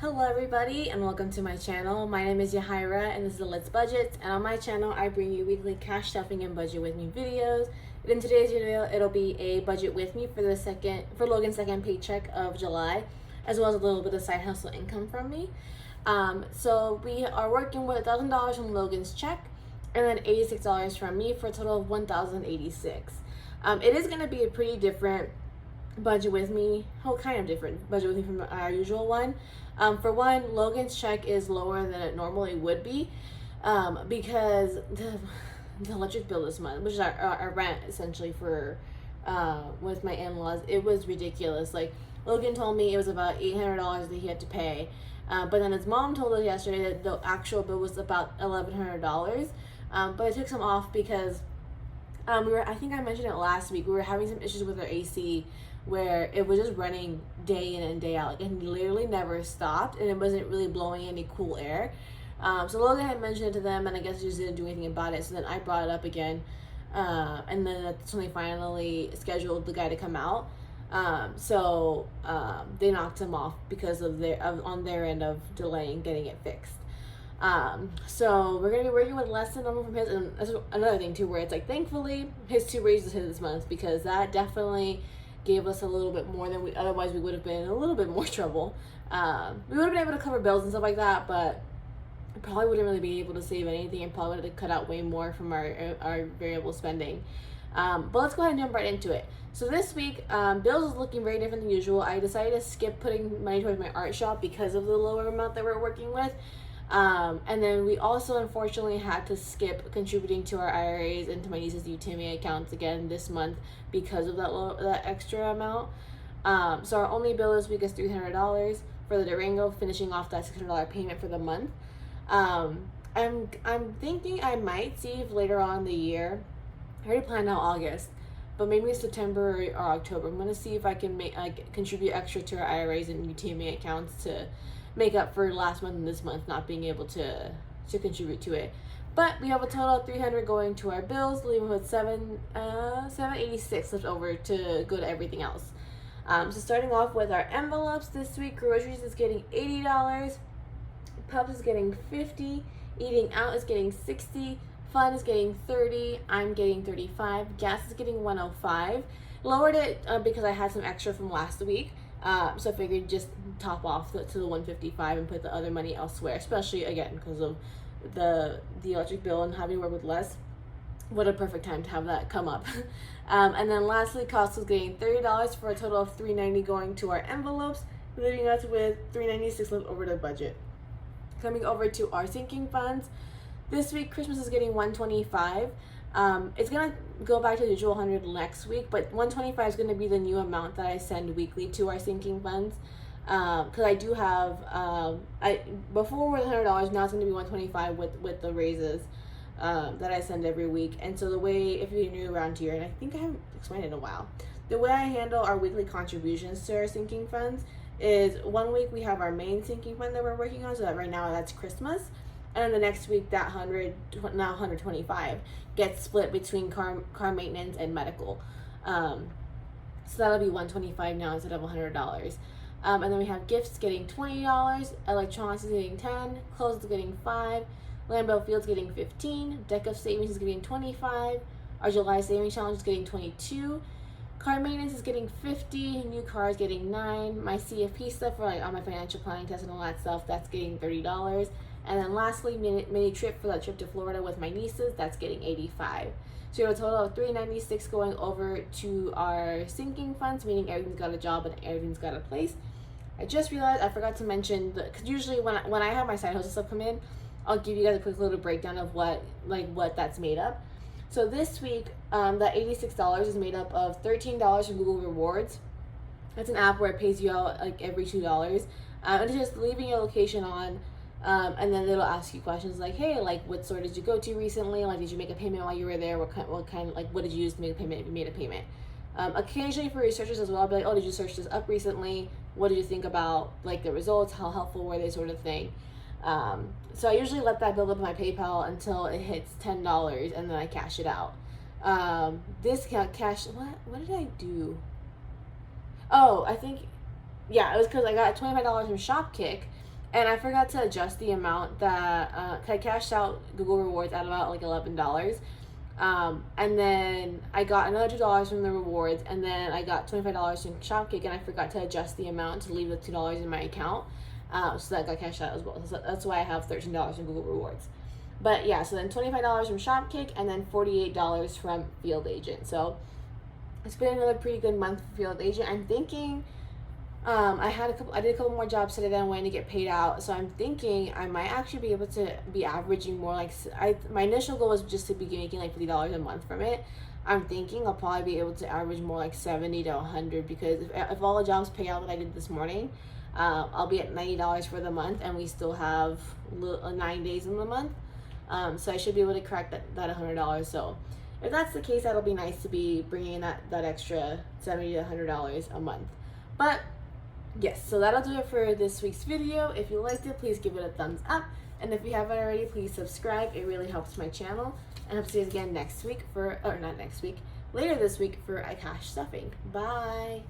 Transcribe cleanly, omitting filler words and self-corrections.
Hello everybody and welcome to my channel. My name is Yahaira and this is the Let's Budget, and on my channel I bring you weekly cash stuffing and budget with me videos. And in today's video it'll be a budget with me for Logan's second paycheck of July, as well as a little bit of side hustle income from me. So we are working with $1,000 from Logan's check and then $86 from me for a total of $1,086. It is going to be a pretty different budget with me, kind of different budget with me from our usual one. For one, Logan's check is lower than it normally would be, because the electric bill this month, which is our rent essentially for with my in-laws, it was ridiculous. Like, Logan told me it was about $800 that he had to pay, but then his mom told us yesterday that the actual bill was about $1,100. But I took some off because I think I mentioned it last week, we were having some issues with our AC where it was just running day in and day out. Like, it literally never stopped, and it wasn't really blowing any cool air. So Logan had mentioned it to them, and I guess he just didn't do anything about it. So then I brought it up again, and then that's when they finally scheduled the guy to come out. They knocked him off because of on their end of delaying getting it fixed. So we're gonna be working with less than normal from his, and that's another thing too, where it's like, thankfully his 2 raises hit this month, because that definitely gave us a little bit more than otherwise we would have been in a little bit more trouble. We would have been able to cover bills and stuff like that, but we probably wouldn't really be able to save anything, and probably would have cut out way more from our variable spending. But let's go ahead and jump right into it. So this week, bills is looking very different than usual. I decided to skip putting money towards my art shop because of the lower amount that we're working with. And then we also unfortunately had to skip contributing to our IRAs and to my niece's UTMA accounts again this month because of that extra amount. So our only bill this week is $300 for the Durango, finishing off that $600 payment for the month. I'm thinking I might save later on in the year. I already planned out August, but maybe September or October. I'm gonna see if I can contribute extra to our IRAs and UTMA accounts to make up for last month and this month not being able to contribute to it. But we have a total of $300 going to our bills, leaving with $786 left over to go to everything else. So starting off with our envelopes this week, groceries is getting $80, Pubs is getting $50, eating out is getting $60, fun is getting $30, I'm getting $35, gas is getting $105. Lowered it because I had some extra from last week. So I figured just top off to the $155 and put the other money elsewhere, especially again because of the electric bill and having to work with less. What a perfect time to have that come up. And then lastly, Costco's getting $30 for a total of $390 going to our envelopes, leaving us with $396 left over the budget. Coming over to our sinking funds, this week Christmas is getting $125. It's gonna go back to the usual $100 next week, but $125 is gonna be the new amount that I send weekly to our sinking funds. Because I do have before with $100, now it's gonna be $125 with the raises that I send every week. And so the way, if you're new around here, and I think I haven't explained it in a while, the way I handle our weekly contributions to our sinking funds is 1 week we have our main sinking fund that we're working on, so that right now that's Christmas. And then the next week, that now $125 gets split between car maintenance and medical. So that'll be $125 now instead of $100. And then we have gifts getting $20, electronics is getting $10, clothes is getting $5, Lambeau Field's getting $15, deck of savings is getting $25, our July savings challenge is getting $22, car maintenance is getting $50, new car is getting $9, my CFP stuff for on my financial planning test and all that stuff, that's getting $30. And then lastly, mini trip for that trip to Florida with my nieces, that's getting $85. So you have a total of $396 going over to our sinking funds, meaning everything's got a job and everything's got a place. I just realized I forgot to mention, because usually when I have my side hustle stuff come in, I'll give you guys a quick little breakdown of what that's made up. So this week, that $86 is made up of $13 from Google Rewards. That's an app where it pays you out like every $2. And it's just leaving your location on. And then it'll ask you questions like, hey, like, what store did you go to recently? Like, did you make a payment while you were there? What kind, like, what did you use to make a payment if you made a payment? Occasionally for researchers as well, I'll be like, oh, did you search this up recently? What did you think about, like, the results? How helpful were they, sort of thing? So I usually let that build up in my PayPal until it hits $10, and then I cash it out. This cash, what did I do? Oh, I think, yeah, it was because I got $25 from Shopkick, and I forgot to adjust the amount that I cashed out Google Rewards at about like $11. And then I got another $2 from the rewards, and then I got $25 from Shopkick, and I forgot to adjust the amount to leave the $2 in my account, so that got cashed out as well. So that's why I have $13 in Google Rewards. But yeah, so then $25 from Shopkick, and then $48 from Field Agent. So it's been another pretty good month for Field Agent. I'm thinking. I did a couple more jobs today that I'm waiting to get paid out. So I'm thinking I might actually be able to be averaging more like, my initial goal was just to be making like $50 a month from it. I'm thinking I'll probably be able to average more like 70 to 100, because if all the jobs pay out that I did this morning, I'll be at $90 for the month, and we still have 9 days in the month. So I should be able to crack that $100. So if that's the case, that'll be nice to be bringing in that extra $70 to $100 a month. But yes, so that'll do it for this week's video. If you liked it, please give it a thumbs up. And if you haven't already, please subscribe. It really helps my channel. And I'll see you guys again next week later this week for iCash stuffing. Bye.